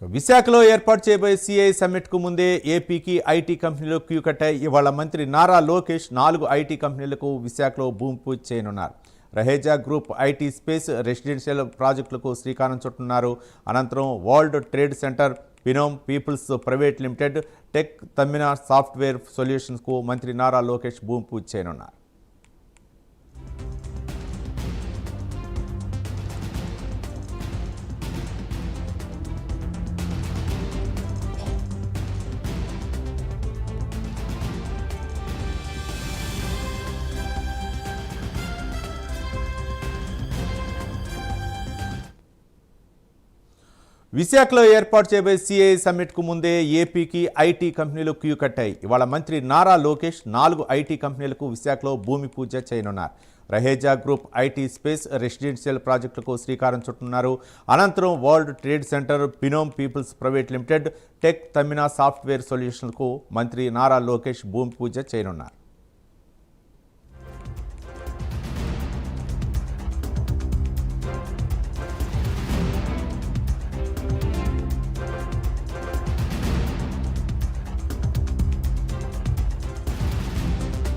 విశాఖలో ఏర్పాటు చేయబోయే సిఐ సమ్మిట్కు ముందే ఏపీకి ఐటీ కంపెనీలు క్యూ కట్టాయి. ఇవాళ మంత్రి నారా లోకేష్ 4 ఐటీ కంపెనీలకు విశాఖలో భూమి పూజ చేయనున్నారు. Raheja group IT space residential ప్రాజెక్టులకు శ్రీకారం చుట్టున్నారు. అనంతరం వరల్డ్ ట్రేడ్ సెంటర్, పినోమ్ people's private limited, tech Tammina software సొల్యూషన్స్కు మంత్రి నారా లోకేష్ భూమి పూజ చేయనున్నారు. విశాఖలో ఏర్పాటు చేయబోయే సిఐ సమ్మిట్కు ముందే ఏపీకి ఐటీ కంపెనీలు క్యూ కట్టాయి. ఇవాళ మంత్రి నారా లోకేష్ 4 ఐటీ కంపెనీలకు విశాఖలో భూమి పూజ చేయనున్నారు. Raheja group IT space residential ప్రాజెక్టులకు శ్రీకారం చుట్టున్నారు. అనంతరం వరల్డ్ ట్రేడ్ సెంటర్, పినోమ్ people's private limited, tech Tammina software సొల్యూషన్కు మంత్రి నారా లోకేష్ భూమి పూజ చేయనున్నారు.